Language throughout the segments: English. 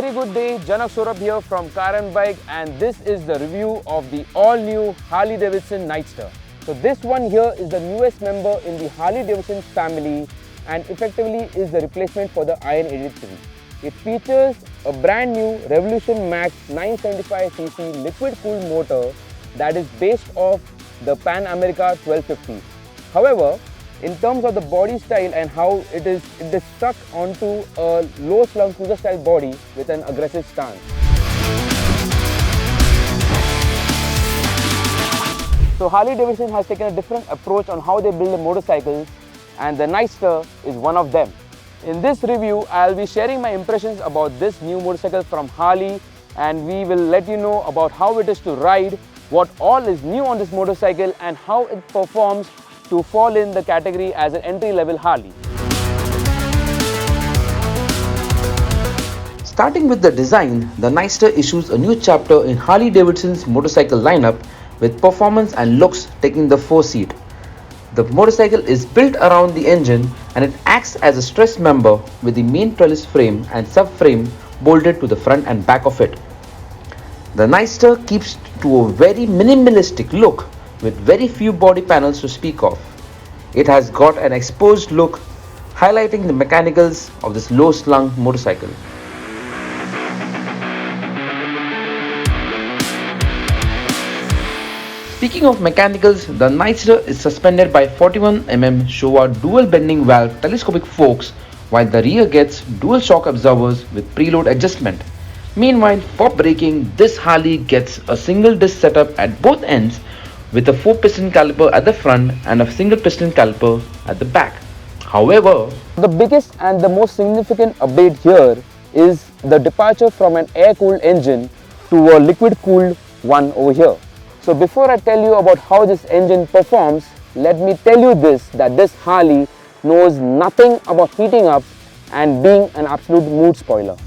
very good day, Janak Saurabh here from Car and Bike, and this is the review of the all-new Harley-Davidson Nightster. So this one here is the newest member in the Harley-Davidson family and effectively is the replacement for the Iron 83. It features a brand new Revolution Max 975cc liquid-cooled motor that is based off the Pan America 1250. However, in terms of the body style and how it is stuck onto a low-slung cruiser-style body with an aggressive stance. So Harley-Davidson has taken a different approach on how they build the motorcycles, and the Nightster is one of them. In this review, I'll be sharing my impressions about this new motorcycle from Harley, and we will let you know about how it is to ride, what all is new on this motorcycle, and how it performs to fall in the category as an entry-level Harley. Starting with the design, the Nightster issues a new chapter in Harley-Davidson's motorcycle lineup with performance and looks taking the foreseat. The motorcycle is built around the engine and it acts as a stress member with the main trellis frame and subframe bolted to the front and back of it. The Nightster keeps to a very minimalistic look with very few body panels to speak of. It has got an exposed look, highlighting the mechanicals of this low-slung motorcycle. Speaking of mechanicals, the Nightster is suspended by 41mm Showa dual bending valve telescopic forks, while the rear gets dual shock absorbers with preload adjustment. Meanwhile, for braking, this Harley gets a single disc setup at both ends with a 4-piston caliper at the front and a single piston caliper at the back. However, the biggest and the most significant update here is the departure from an air-cooled engine to a liquid-cooled one over here. So before I tell you about how this engine performs, let me tell you this, that this Harley knows nothing about heating up and being an absolute mood spoiler.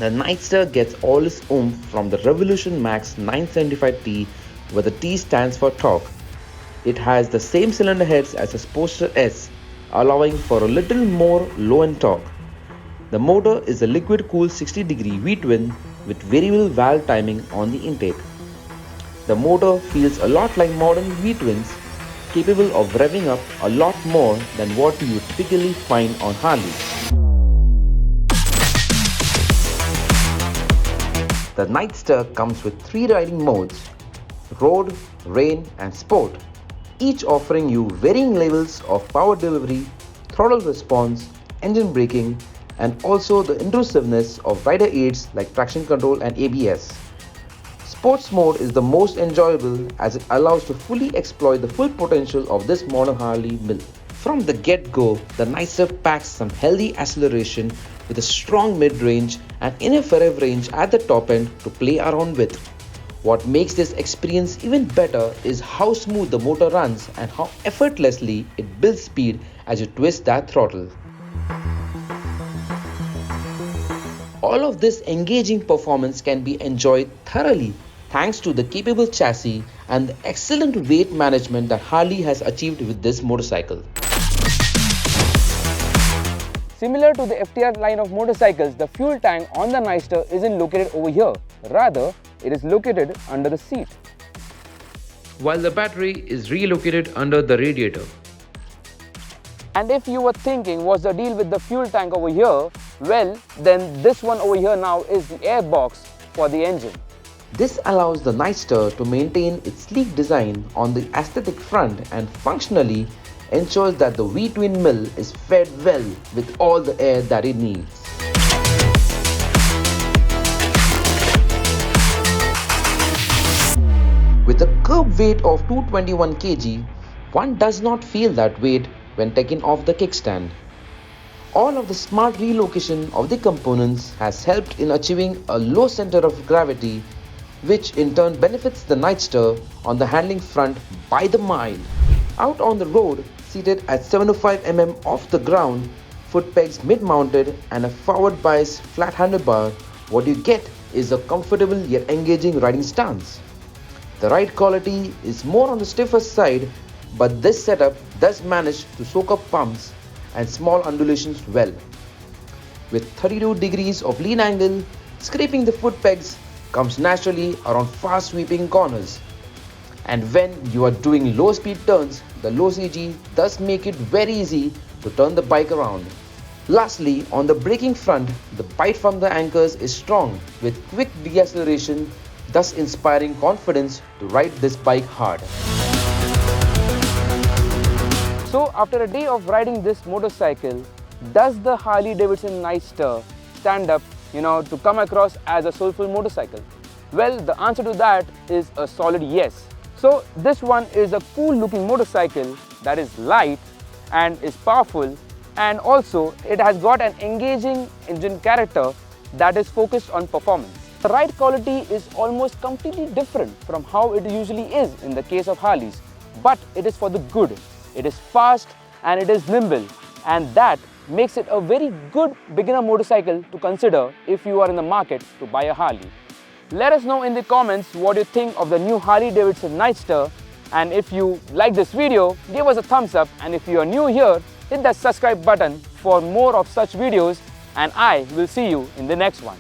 the Nightster gets all its oomph from the Revolution Max 975T, where the T stands for torque. It has the same cylinder heads as a Sportster S, allowing for a little more low-end torque. The motor is a liquid-cooled 60-degree V-twin with variable valve timing on the intake. The motor feels a lot like modern V-twins, capable of revving up a lot more than what you would typically find on Harleys. The Nightster comes with 3 riding modes: Road, Rain and Sport, each offering you varying levels of power delivery, throttle response, engine braking, and also the intrusiveness of rider aids like traction control and ABS. Sports mode is the most enjoyable as it allows to fully exploit the full potential of this modern Harley mill. From the get-go, the Nightster packs some healthy acceleration with a strong mid-range and enough rev range at the top end to play around with. What makes this experience even better is how smooth the motor runs and how effortlessly it builds speed as you twist that throttle. All of this engaging performance can be enjoyed thoroughly thanks to the capable chassis and the excellent weight management that Harley has achieved with this motorcycle. Similar to the FTR line of motorcycles, the fuel tank on the Nightster isn't located over here. Rather, it is located under the seat, while the battery is relocated under the radiator. And if you were thinking what's the deal with the fuel tank over here, well, then this one over here now is the air box for the engine. This allows the Nightster to maintain its sleek design on the aesthetic front and functionally ensures that the V-twin mill is fed well with all the air that it needs. With a curb weight of 221 kg, one does not feel that weight when taken off the kickstand. All of the smart relocation of the components has helped in achieving a low center of gravity, which in turn benefits the Nightster on the handling front by the mile. Out on the road, seated at 75mm off the ground, foot pegs mid-mounted and a forward bias flat handlebar, what you get is a comfortable yet engaging riding stance. The ride quality is more on the stiffer side, but this setup thus manage to soak up bumps and small undulations well. With 32 degrees of lean angle, scraping the foot pegs comes naturally around fast sweeping corners. And when you are doing low speed turns, the low CG thus make it very easy to turn the bike around. Lastly, on the braking front, the bite from the anchors is strong with quick deceleration, thus inspiring confidence to ride this bike hard. So after a day of riding this motorcycle, does the Harley-Davidson Nightster stand up, to come across as a soulful motorcycle? Well, the answer to that is a solid yes. So this one is a cool looking motorcycle that is light and is powerful, and also it has got an engaging engine character that is focused on performance. The ride quality is almost completely different from how it usually is in the case of Harleys, but it is for the good. It is fast and it is nimble, and that makes it a very good beginner motorcycle to consider if you are in the market to buy a Harley. Let us know in the comments what you think of the new Harley-Davidson Nightster, and if you like this video, give us a thumbs up, and if you are new here, hit that subscribe button for more of such videos, and I will see you in the next one.